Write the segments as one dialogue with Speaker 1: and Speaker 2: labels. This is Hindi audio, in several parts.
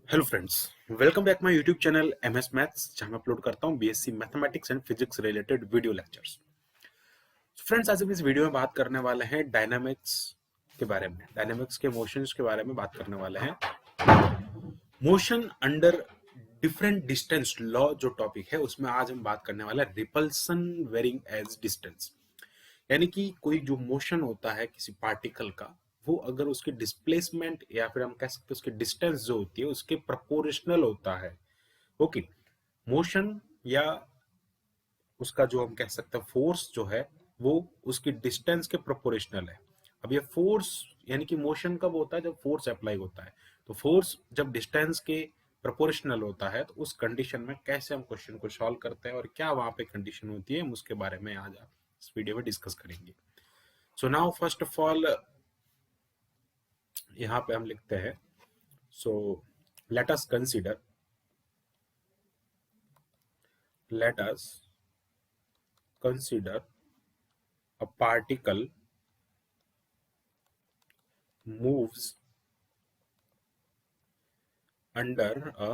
Speaker 1: Hello friends, welcome back my YouTube channel MS maths, जहां मैं अपलोड करता हूं BSc mathematics and physics related video lectures. Friends, आज हम इस वीडियो में बात करने वाले हैं डायनामिक्स के बारे में, डायनामिक्स के मोशंस के बारे में बात करने वाले हैं। Motion under different distance law जो टॉपिक है, उसमें आज हम बात करने वाले हैं रिपल्सन वेरिंग एज डिस्टेंस। यानी कि कोई जो मोशन होता है किसी पार्टिकल का, वो अगर उसकी डिस्प्लेसमेंट या फिर हम कह सकते हैं उसकी डिस्टेंस जो होती है उसके प्रोपोर्शनल होता है। ओके, मोशन या उसका जो हम कह सकते हैं फोर्स जो है वो उसकी डिस्टेंस के प्रोपोर्शनल है। अब ये फोर्स यानी कि मोशन कब होता है? जब फोर्स अप्लाई होता है। तो फोर्स जब डिस्टेंस के प्रोपोर्शनल होता है तो उस कंडीशन में कैसे हम क्वेश्चन को सॉल्व करते हैं और क्या वहां पे कंडीशन होती है, हम उसके बारे में आज इस वीडियो में डिस्कस करेंगे। So now first of all यहाँ पे हम लिखते हैं, so let us consider, let us consider a particle moves under a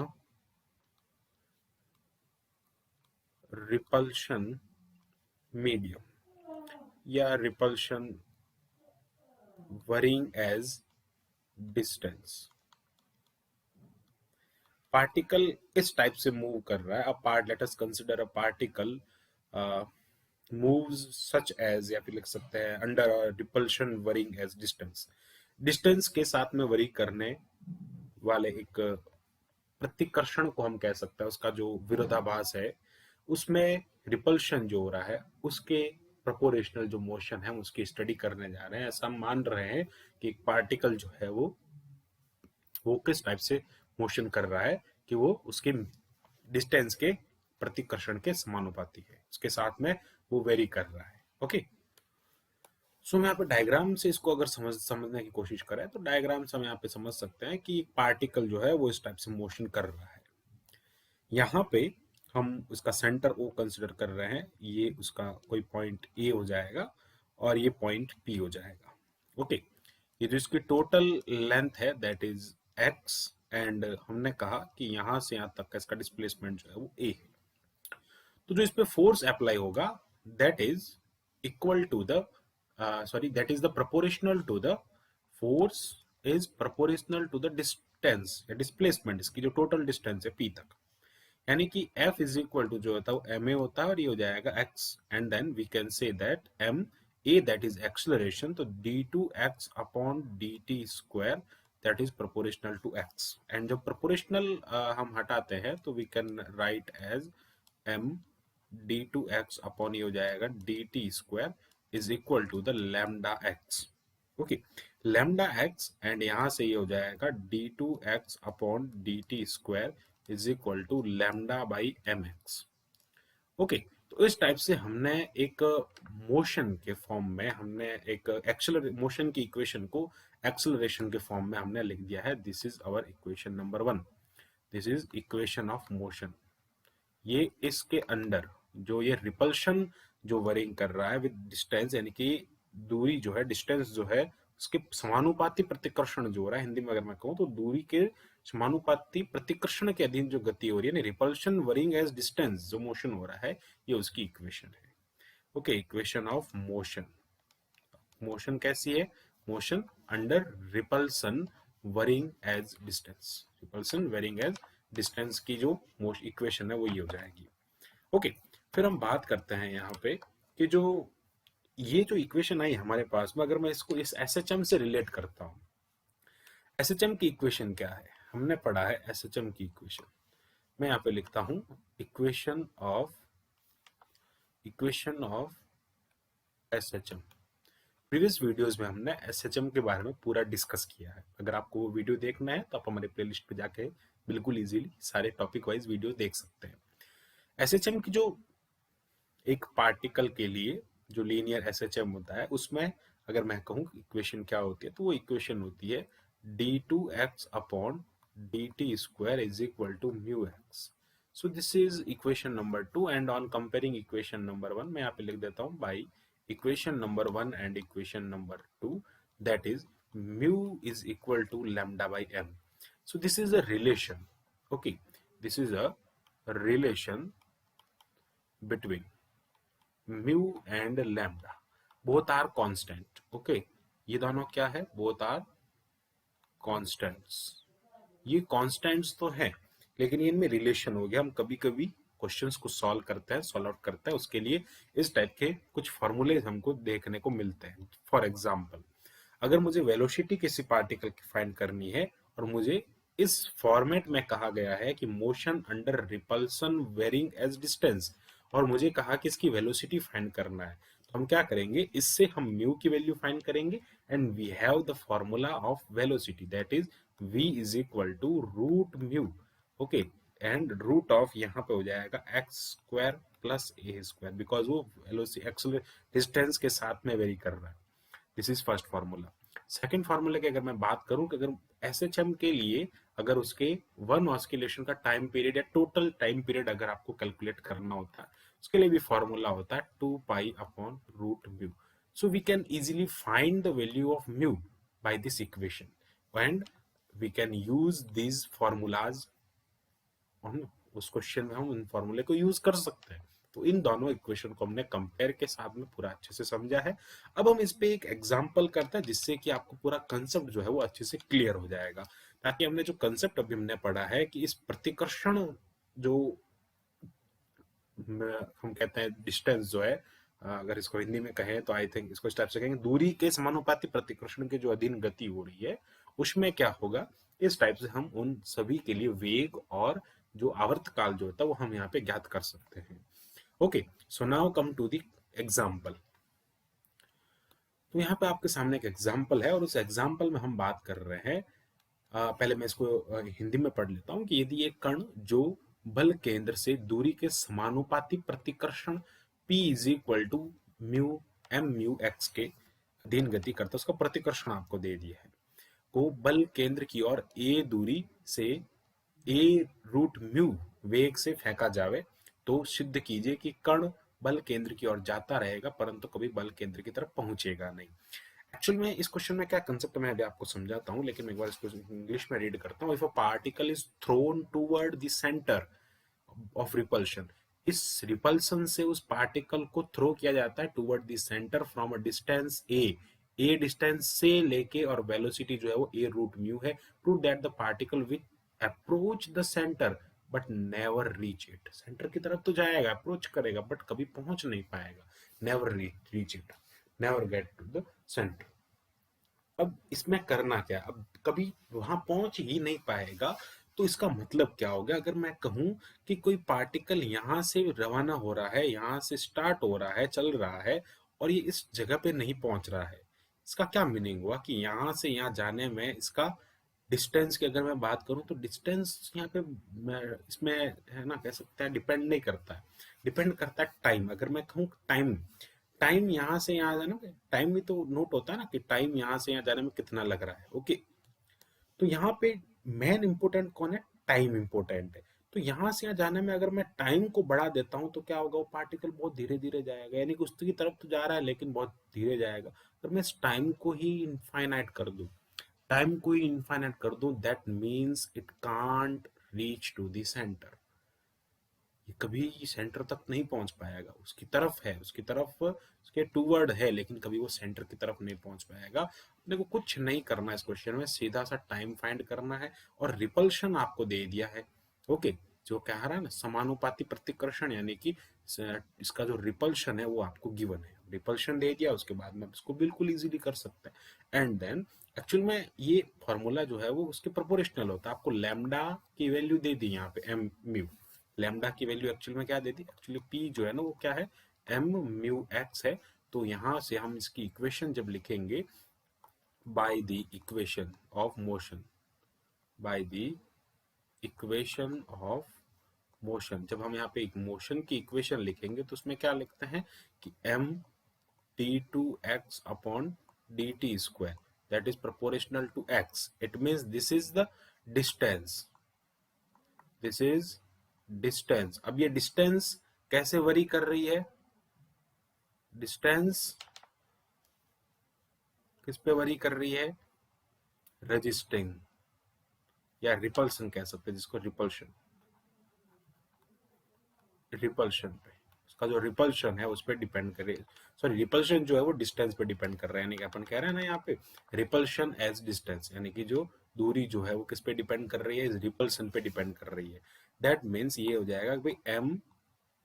Speaker 1: repulsion medium या repulsion varying as distance। Particle इस टाइप से मूव कर रहा है। A part let us consider a particle moves such as, या फिर लिख सकते हैं under a repulsion varying as distance. Distance के साथ में वरी करने वाले एक प्रतिकर्षण को हम कह सकते हैं, उसका जो विरोधाभास है उसमें रिपल्शन जो हो रहा है उसके प्रोपोर्शनल जो मोशन है उसकी स्टडी करने जा रहे हैं। ऐसा हम मान रहे हैं कि एक पार्टिकल जो है वो किस टाइप से मोशन कर रहा है कि वो उसके डिस्टेंस के प्रतिकर्षण के समानुपाती है, उसके साथ में वो वेरी कर रहा है। ओके, सो हम यहाँ पे डायग्राम से इसको अगर समझने की कोशिश करें तो डायग्राम से हम यहाँ पे समझ सकते हैं कि पार्टिकल जो है वो इस टाइप से मोशन कर रहा है। यहाँ पे हम उसका सेंटर ओ कंसिडर कर रहे हैं, ये उसका कोई पॉइंट ए हो जाएगा और ये पॉइंट पी हो जाएगा। ओके, ये जो इसकी टोटल लेंथ है दैट इज एक्स, एंड हमने कहा कि यहाँ से यहाँ तक का इसका डिस्प्लेसमेंट जो है वो ए है। तो जो इस पे फोर्स अप्लाई होगा that is equal to the sorry that is the proportional to the force is proportional to the distance या डिस्प्लेसमेंट, इसकी जो टोटल डिस्टेंस है पी तक। यानी कि F इज इक्वल टू जो होता है वो ma होता है और ये हो जाएगा x, and then we can say that m a that is acceleration, तो d2x upon dt square that is proportional to x। And जब प्रोपोर्शनल हम हटाते हैं तो we can write as m d2x upon ये हो जाएगा dt square is equal to the lambda x। Okay, lambda x, and यहां से ये हो जाएगा d2x upon dt square is equal to lambda by M x. Okay, तो इस टाइप से हमने एक मोशन के फॉर्म में, हमने एक एक्सेलर मोशन की इक्वेशन को एक्सेलरेशन के फॉर्म में हमने लिख दिया है। This is our equation number 1, this is equation of motion. ये इसके अंडर जो ये रिपल्शन जो वरिंग कर रहा है विद डिस्टेंस, यानी कि दूरी जो है, डिस्टेंस जो है उसके समानुपाती प्रतिकर्षण जो हो रहा है, हिंदी में अगर मैं कहूँ तो दूरी के समानुपाती प्रतिकर्षण के अधीन जो गति हो रही है, रिपल्शन वरिंग एज डिस्टेंस जो मोशन हो रहा है, ये उसकी इक्वेशन है। Okay, equation of motion. Motion कैसी है? Motion under repulsion varying as distance, repulsion varying as distance की जो इक्वेशन है वो ये हो जाएगी। ओके, फिर हम बात करते हैं यहाँ पे कि जो ये जो इक्वेशन आई हमारे पास में, अगर मैं इसको इस एसएचएम से रिलेट करता हूँ, एसएचएम की इक्वेशन क्या है? हमने पढ़ा है एसएचएम की इक्वेशन। मैं यहाँ पे लिखता हूँ equation of SHM. Previous videos में हमने एसएचएम के बारे में पूरा डिस्कस किया है। अगर आपको वो वीडियो देखना है तो आप हमारे प्लेलिस्ट पे जाके बिल्कुल इजीली सारे टॉपिक वाइज वीडियो देख सकते हैं। एसएचएम की जो एक पार्टिकल के लिए जो लीनियर एसएचएम होता है, उसमें अगर मैं कहूँ इक्वेशन क्या होती है तो वो इक्वेशन होती है d2x upon dt square is equal to mu X. So this is equation number 2, and on comparing equation number 1 मैं यहाँ पे लिख देता हूँ by equation number 1 and equation number 2 that is mu is equal to lambda by M. So this is a relation. Okay, this is a relation between mu and lambda. Both are constant. Okay, ये दोनों क्या है? Both are constants. ये कॉन्स्टेंट्स तो हैं, लेकिन ये इनमें रिलेशन हो गया। हम कभी कभी क्वेश्चंस को सॉल्व करते हैं, सॉल्व आउट करते हैं, उसके लिए इस टाइप के कुछ फॉर्मूले हमको देखने को मिलते हैं। फॉर एग्जाम्पल, अगर मुझे वेलोसिटी किसी पार्टिकल की फाइंड करनी है और मुझे इस फॉर्मेट में कहा गया है कि motion under repulsion varying as distance, और मुझे कहा कि इसकी वेलोसिटी फाइंड करना है, तो हम क्या करेंगे, इससे हम म्यू की वैल्यू फाइंड करेंगे and we have the formula of velocity, that is v is equal to root mu. Okay, and root of यहाँ पे हो जाएगा X square plus A square, because वो वेलोसिटी डिस्टेंस के साथ में वेरी कर रहा है। This is first formula. Second formula की अगर मैं बात करूं कि अगर एसएचएम के लिए अगर उसके वन ऑस्किलेशन का टाइम पीरियड या टोटल टाइम पीरियड अगर आपको कैलकुलेट करना होता है, उसके लिए भी फॉर्मूला होता है 2 pi upon root mu. So we can easily find the value of mu by this equation, and we can use these formulas on उस क्वेश्चन में हम उन फॉर्मूले को यूज कर सकते हैं। तो इन दोनों इक्वेशन को हमने कंपेयर के साथ में पूरा अच्छे से समझा है। अब हम इस पे एक एग्जांपल करते हैं जिससे कि आपको पूरा कंसेप्ट जो है वो अच्छे से क्लियर हो जाएगा, ताकि हमने जो कंसेप्ट अभी हमने पढ़ा है कि इस प्रतिकर्षण जो हम कहते हैं डिस्टेंस जो है, अगर इसको हिंदी में कहें तो आई थिंक इसको इस टाइप से कहेंगे, दूरी के समानुपाती प्रतिकर्षण की जो अधीन गति हो रही है उसमें क्या होगा, इस टाइप से हम उन सभी के लिए वेग और जो आवर्तकाल जो होता है वो हम यहाँ पे ज्ञात कर सकते हैं। Okay, so now come to the example. तो यहाँ पे आपके सामने एक एग्जाम्पल है और उस एग्जाम्पल में हम बात कर रहे हैं, पहले मैं इसको हिंदी में पढ़ लेता हूँ कि यदि एक कण जो बल केंद्र से दूरी के समानुपाती प्रतिकर्षण P is equal to mu M mu X के अधीन गति करता है, उसका प्रतिकर्षण आपको दे दिया है, को बल केंद्र की ओर a दूरी से a रूट म्यू वेग से फेंका जावे, तो सिद्ध कीजिए कि कण बल केंद्र की ओर जाता रहेगा परंतु कभी बल केंद्र की तरफ पहुंचेगा नहीं। एक्चुअल में इस क्वेश्चन में क्या कंसेप्ट मैं अभी आपको समझाता हूँ, लेकिन मैं एक बार इसको इंग्लिश में रीड करता हूँ। If a particle is throne toward the centre of repulsion, इस रिपल्शन से उस पार्टिकल को थ्रो किया जाता है toward the centre from a distance A distance से लेके, और वेलोसिटी जो है वो ए रूट म्यू है, prove that the particle which approach the centre but never reach it, centre की तरफ तो जाएगा, अप्रोच करेगा बट कभी पहुंच नहीं पाएगा, never reach it, never get to the centre. अब इसमें करना क्या, अब कभी वहां पहुंच ही नहीं पाएगा, तो इसका मतलब क्या हो गया, अगर मैं कहूं कि कोई पार्टिकल यहां से रवाना हो रहा है, यहां से स्टार्ट हो रहा है, चल रहा है, और ये इस जगह पे नहीं पहुंच रहा है, इसका क्या मीनिंग हुआ कि यहां से यहां जाने में इसका डिस्टेंस की अगर मैं बात करूं तो डिस्टेंस यहाँ पे इसमें है ना, कह सकते हैं डिपेंड नहीं करता है, डिपेंड करता है टाइम। अगर मैं कहूँ टाइम, टाइम यहाँ से यहाँ जाने में, टाइम भी तो नोट होता है ना कि टाइम यहाँ से यहाँ जाने में कितना लग रहा है। ओके, तो यहाँ पे मेन इंपोर्टेंट कौन है, टाइम इंपोर्टेंट है। तो यहाँ से यहाँ जाने में अगर मैं टाइम को बढ़ा देता हूँ तो क्या होगा, वो पार्टिकल बहुत धीरे धीरे जाएगा, यानी कि उसकी तरफ तो जा रहा है लेकिन बहुत धीरे जाएगा। अगर मैं इस टाइम को ही इनफाइनाइट कर दूं, टाइम को ही इनफाइनाइट कर दूं, that means it can't reach to the centre, ये कभी सेंटर तक नहीं पहुंच पाएगा, उसकी तरफ है, उसकी तरफ उसके टूवर्ड है, लेकिन कभी वो सेंटर की तरफ नहीं पहुंच पाएगा। अपने को कुछ नहीं करना है इस क्वेश्चन में, सीधा सा टाइम फाइंड करना है और रिपल्शन आपको दे दिया है। ओके, जो कह रहा है ना समानुपाती प्रतिकर्षण, यानी कि इसका जो रिपल्शन है वो आपको गिवन है, रिपल्शन दे दिया, उसके बाद में इसको बिल्कुल इजीली कर सकते हैं। एंड देन एक्चुअल में ये फॉर्मूला जो है वो उसके प्रोपोर्शनल होता है, आपको लैम्डा की वैल्यू दे दी यहाँ पे एम म्यू, लैम्डा की वैल्यू एक्चुअल में क्या दे दी, एक्चुअली पी जो है ना वो क्या है, एम म्यू एक्स है। तो यहां से हम इसकी इक्वेशन जब लिखेंगे, by the equation of motion, by the equation of motion, जब हम यहाँ पे एक मोशन की इक्वेशन लिखेंगे तो उसमें क्या लिखते हैं कि M T two X upon D T square, that is proportional to X, it means this is the distance, this is distance. अब ये डिस्टेंस कैसे वरी कर रही है, डिस्टेंस किस पे वरी कर रही है, रजिस्टिंग, या रिपल्सन कह सकते हैं, जिसको रिपल्शन, रिपल्शन पे, उसका जो रिपल्शन है उस पर डिपेंड करे, सॉरी रिपल्शन जो है वो डिस्टेंस पे डिपेंड कर रहा है, यानी कि अपन कह रहे हैं ना यहाँ पे रिपल्शन एज डिस्टेंस, यानी कि जो दूरी जो है वो किस पे डिपेंड कर रही है, इस रिपल्सन पे डिपेंड कर रही है। दैट मीन्स ये हो जाएगा कि भाई M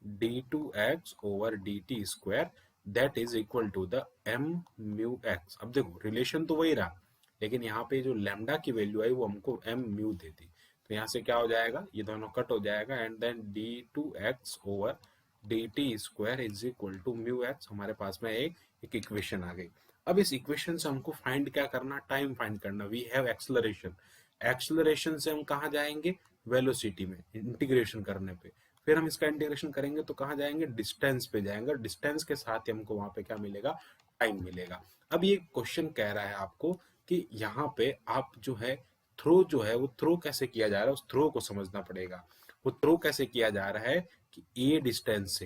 Speaker 1: d2x over dt square that is equal to the m mu x। अब देखो रिलेशन तो वही रहा, लेकिन यहाँ पे जो लैम्डा की वैल्यू आई वो हमको m म्यू दे दी, तो यहाँ से क्या हो जाएगा, ये दोनों कट हो जाएगा and then d2x over dt square is equal to mu x। हमारे पास में एक इक्वेशन आ गई। अब इस इक्वेशन से हमको फाइंड क्या करना, टाइम फाइंड करना। वी हैव एक्सलरेशन, एक्सलरेशन से हम कहाँ जाएंगे, वेलोसिटी में इंटीग्रेशन करने पे, फिर हम इसका इंटीग्रेशन करेंगे तो कहाँ जाएंगे, डिस्टेंस पे जाएंगे, और डिस्टेंस के साथ ही हमको वहां पे क्या मिलेगा, टाइम मिलेगा। अब ये क्वेश्चन कह रहा है आपको कि यहाँ पे आप जो है थ्रो जो है वो थ्रो कैसे किया जा रहा है, उस थ्रो को समझना पड़ेगा। वो थ्रो कैसे किया जा रहा है कि ए डिस्टेंस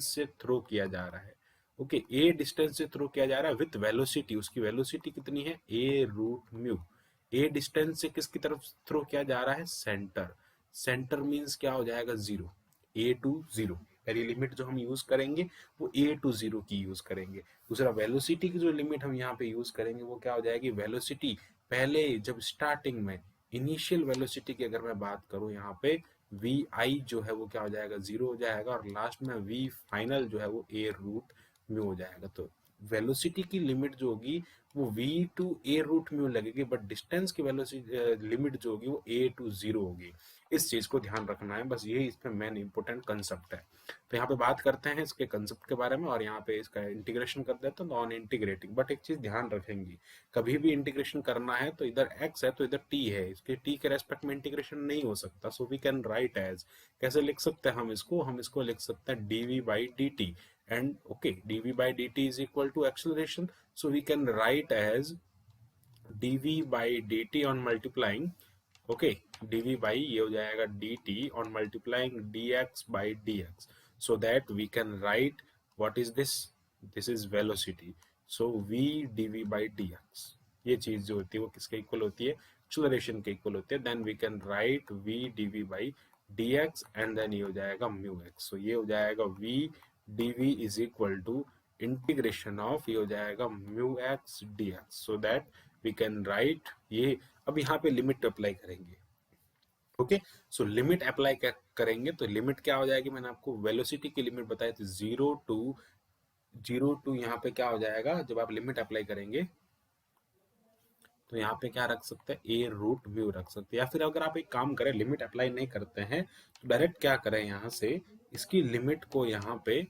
Speaker 1: से थ्रो किया जा रहा है। ओके, ए डिस्टेंस से थ्रो किया जा रहा है विथ वेलोसिटी, उसकी वेलोसिटी कितनी है, ए रूट म्यू। ए डिस्टेंस से किसकी तरफ थ्रो किया जा रहा है, सेंटर। सेंटर मींस क्या हो जाएगा, जीरो, ए टू जीरो। पहली लिमिट जो हम यूज करेंगे वो ए टू जीरो की यूज करेंगे। दूसरा वेलोसिटी की जो लिमिट हम यहाँ पे यूज करेंगे वो क्या हो जाएगी, वेलोसिटी पहले जब स्टार्टिंग में इनिशियल वेलोसिटी की अगर मैं बात करूं यहाँ पे वी आई जो है वो क्या हो जाएगा, जीरो हो जाएगा, और लास्ट में वी फाइनल जो है वो ए रूट म्यू हो जाएगा। तो वेलोसिटी की लिमिट जो होगी वो v two A root mu लगेगी, बट डिस्टेंस की वेलोसिटी लिमिट जो होगी वो a टू जीरो होगी। इस चीज को ध्यान रखना है, बस यही इसमें मेन इंपोर्टेंट कंसेप्ट है। तो यहाँ पे बात करते हैं इसके कंसेप्ट के बारे में, और यहाँ पे इसका इंटीग्रेशन कर देते हैं नॉन इंटीग्रेटिंग। बट एक चीज ध्यान रखेंगे, कभी भी इंटीग्रेशन करना है तो इधर x है तो इधर t है, इसके t के रेस्पेक्ट में इंटीग्रेशन नहीं हो सकता। So we can write as, कैसे लिख सकते हैं हम इसको लिख सकते हैं dv by dt, and okay, dv by dt is equal to acceleration, so we can write as dv by dt on multiplying, okay, dv by ये हो जाएगा dt on multiplying dx by dx, so that we can write what is this, this is velocity, so v dv by dx। ये चीज जो होती है वो किसके इक्वल होती है, एक्सेलरेशन के इक्वल होती है। Then we can write v dv by dx and then ये हो जाएगा म्यू x। सो ये हो जाएगा v dv is equal to integration of, ये हो जाएगा mu x dx, so that we can write ये। अब यहाँ पे लिमिट अप्लाई करेंगे। ओके, सो लिमिट अप्लाई करेंगे तो लिमिट क्या हो जाएगी, मैंने आपको वेलोसिटी की लिमिट बताई थी, जीरो टू यहाँ पे क्या हो जाएगा, जब आप लिमिट अप्लाई करेंगे तो यहाँ पे क्या रख सकते हैं, ए रूट म्यू रख सकते हैं। या फिर अगर आप एक काम करें, लिमिट अप्लाई नहीं करते हैं तो डायरेक्ट क्या करें, यहाँ से इसकी लिमिट को यहाँ पे,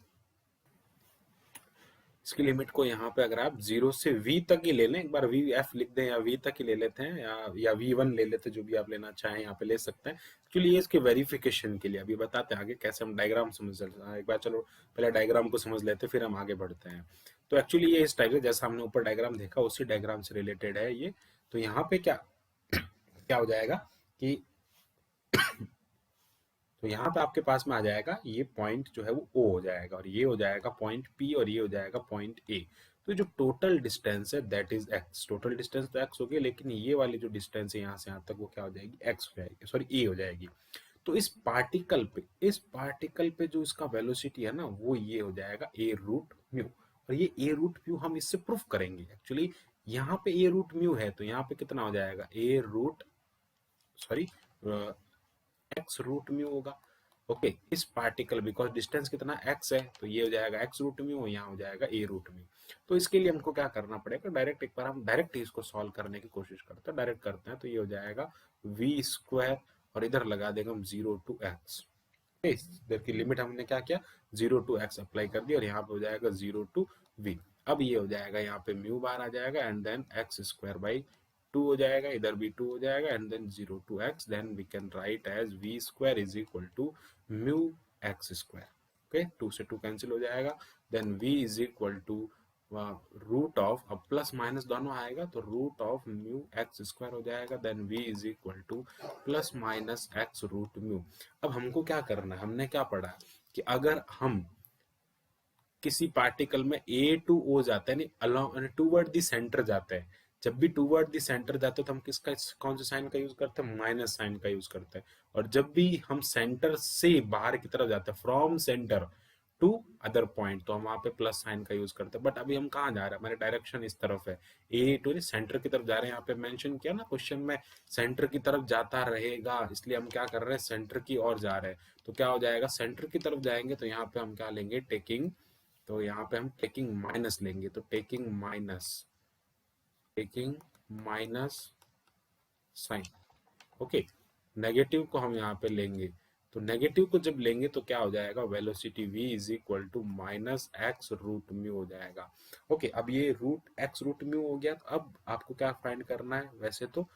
Speaker 1: इसकी लिमिट को यहाँ पे अगर आप 0 से v तक ही ले लें, एक बार वी एफ लिख दें या v तक ही ले लेते हैं, या v1 ले लेते हैं, जो भी आप लेना चाहें यहाँ पे ले सकते हैं। एक्चुअली ये इसके वेरिफिकेशन के लिए, अभी बताते हैं आगे कैसे हम डायग्राम समझ सकते हैं। एक बार चलो पहले डायग्राम को समझ लेते हैं फिर हम आगे बढ़ते हैं। तो एक्चुअली ये इस टाइप से, जैसा हमने ऊपर डायग्राम देखा उसी डायग्राम से रिलेटेड है ये। तो यहाँ पे क्या क्या हो जाएगा कि तो यहाँ पे आपके पास में आ जाएगा ये पॉइंट जो है वो O हो जाएगा, और ये हो जाएगा पॉइंट P, और ये हो जाएगा पॉइंट A। तो जो टोटल डिस्टेंस है that is x, total distance तो x हो गया, लेकिन ये वाली जो डिस्टेंस है यहाँ से यहाँ तक वो क्या हो जाएगी, x हो जाएगी, सॉरी A हो जाएगी। तो इस पार्टिकल पे जो इसका वेलोसिटी है ना वो ये हो जाएगा a रूट म्यू, और ये a रूट म्यू हम इससे प्रूफ करेंगे। एक्चुअली यहाँ पे a रूट म्यू है तो यहाँ पे कितना हो जाएगा, a root sorry x root mu होगा। ओके, इस पार्टिकल बिकॉज डिस्टेंस कितना x है तो ये हो जाएगा x रूट म्यू, यहाँ हो जाएगा a रूट म्यू। तो इसके लिए हमको क्या करना पड़ेगा, डायरेक्ट एक बार हम डायरेक्ट इसको सॉल्व करने की कोशिश करते हैं, डायरेक्ट करते हैं। तो ये हो जाएगा v स्क्वायर, और इधर लगा देंगे हम 0 टू x। इधर की लिमिट हमने क्या किया, 0 टू x अप्लाई कर दिया, और यहाँ पे हो जाएगा 0 टू v। अब ये हो जाएगा यहाँ पे म्यू बार आ जाएगा, and then x square by 2 हो जाएगा, इधर भी 2 हो जाएगा, and then 0 to x, then we can write as v square is equal to mu x square. Okay, 2 से 2 कैंसिल हो जाएगा, then v is equal to root of, अब प्लस माइनस दोनों आएगा तो root of mu x square हो जाएगा, then v is equal to plus minus x root mu. अब हमको क्या करना है, हमने क्या पढ़ा कि अगर हम किसी पार्टिकल में a टू o जाते हैं, टूवर्ड द सेंटर जाते हैं, जब भी टूवर्ड द सेंटर जाते हैं तो हम किसका कौन से साइन का यूज करते हैं, माइनस साइन का यूज करते हैं। और जब भी हम सेंटर से बाहर की तरफ जाते हैं, from centre to other point, तो हम वहां पे प्लस साइन का यूज करते हैं। बट अभी हम कहाँ जा रहे हैं, हमारे डायरेक्शन इस तरफ है, ए टू सेंटर की तरफ जा रहे हैं। यहाँ पे मेंशन किया ना क्वेश्चन में, सेंटर की तरफ जाता रहेगा, इसलिए हम क्या कर रहे हैं, सेंटर की ओर जा रहे हैं। तो क्या हो जाएगा, सेंटर की तरफ जाएंगे तो यहाँ पे हम क्या लेंगे, टेकिंग, तो यहाँ पे हम टेकिंग माइनस लेंगे, तो taking minus sign. Okay, negative को हम यहाँ पे लेंगे, तो नेगेटिव को जब लेंगे तो क्या हो जाएगा, velocity v is equal to minus X root mu हो जाएगा। ओके, अब ये रूट एक्स रूट म्यू हो गया। तो अब आपको क्या फाइंड करना है, वैसे तो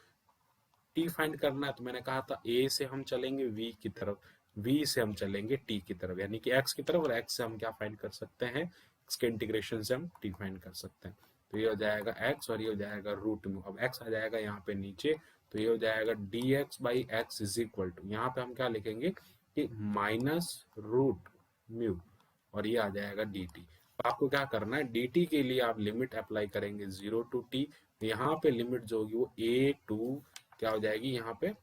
Speaker 1: t फाइंड करना है। तो मैंने कहा था a से हम चलेंगे v की तरफ, v से हम चलेंगे t की तरफ, यानी कि x की तरफ, और x से हम क्या फाइंड कर सकते हैं, x के इंटीग्रेशन से हम t फाइंड कर सकते हैं। तो ये हो जाएगा x और ये हो जाएगा रूट म्यू। अब x आ जाएगा यहाँ पे नीचे, तो ये हो जाएगा dx by X is equal to, यहाँ पे हम क्या लिखेंगे कि माइनस रूट म्यू, और ये आ जाएगा dt। तो आपको क्या करना है, dt के लिए आप लिमिट अप्लाई करेंगे 0 टू t। यहाँ पे लिमिट जो होगी वो a टू क्या हो जाएगी, यहाँ पे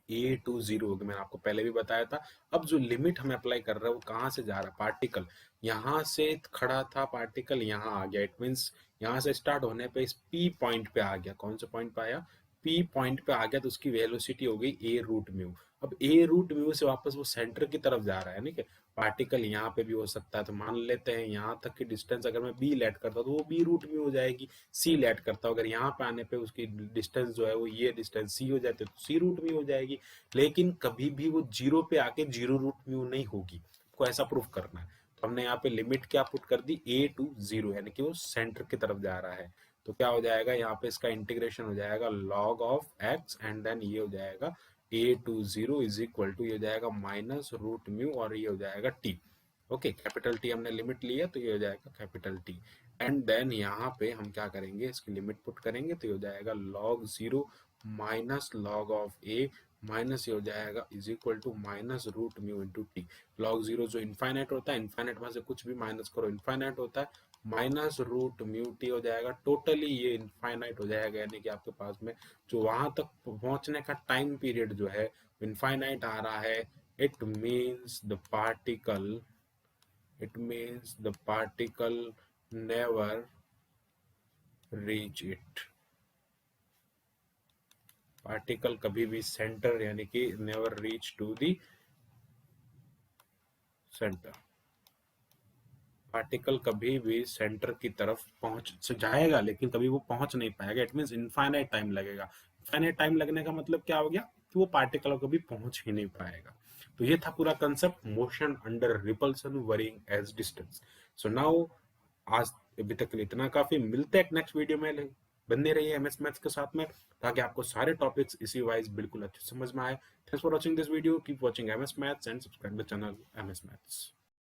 Speaker 1: ए टू जीरो होगी, मैंने आपको पहले भी बताया था। अब जो लिमिट हम अप्लाई कर रहे हैं वो कहाँ से जा रहा है, पार्टिकल यहाँ से खड़ा था, पार्टिकल यहाँ आ गया, इट मीन्स यहाँ से स्टार्ट होने पे इस पी पॉइंट पे आ गया। कौन से पॉइंट पे आया, पी पॉइंट पे आ गया, तो उसकी वेलोसिटी हो गई ए रूट म्यू। अब ए रूट म्यू से वापस वो सेंटर की तरफ जा रहा है, ठीक है, पार्टिकल यहाँ पे भी हो सकता है। तो मान लेते हैं यहाँ तक की डिस्टेंस अगर मैं बी लेट करता हूँ तो वो बी रूट म्यू हो जाएगी। सी लेट करता हूँ, अगर यहाँ पे आने पे उसकी डिस्टेंस जो है वो ये डिस्टेंस सी हो जाती है तो सी रूट म्यू हो जाएगी। लेकिन कभी भी वो जीरो पे आके जीरो रूट म्यू नहीं होगी, को ऐसा प्रूफ करना है। तो हमने यहाँ पे लिमिट क्या पुट कर दी, ए टू जीरो, यानी कि वो सेंटर की तरफ जा रहा है। तो क्या हो जाएगा, यहाँ पे इसका इंटीग्रेशन हो जाएगा log of x, and then ये हो जाएगा a to zero is equal to, ये हो जाएगा माइनस रूट म्यू, और ये हो जाएगा टी। ओके, कैपिटल टी हमने लिमिट लिया तो ये हो जाएगा कैपिटल टी। एंड देन यहाँ पे हम क्या करेंगे, इसकी लिमिट पुट करेंगे तो ये हो जाएगा log zero minus log of A, minus ये हो जाएगा is equal to minus root mu into T. Log zero जो इनफाइनाइट होता है, इनफाइनाइट में से कुछ भी माइनस करो इनफाइनाइट होता है, माइनस रूट म्यू टी हो जाएगा, टोटली ये इनफाइनाइट हो जाएगा, यानी कि आपके पास में जो वहां तक पहुंचने का टाइम पीरियड जो है इनफाइनाइट आ रहा है। It means the particle never reach it, particle कभी भी सेंटर, यानी कि never reach to the centre, particle कभी भी सेंटर की तरफ पहुंच जाएगा लेकिन कभी वो पहुंच नहीं पाएगा। इट मींस इनफाइनाइट टाइम लगेगा। इनफाइनाइट टाइम लगने का मतलब क्या हो गया, कि वो पार्टिकल कभी पहुंच ही नहीं पाएगा। तो ये था पूरा concept, motion under repulsion varying as distance. So now आज अभी तक इतना काफी, मिलते हैं नेक्स्ट वीडियो में। बने रहिए एमएस मैथ्स के साथ में, ताकि आपको सारे टॉपिक्स इसी वाइज बिल्कुल अच्छे समझ में आए। Thanks for watching this video, keep watching MS maths and subscribe the channel MS maths.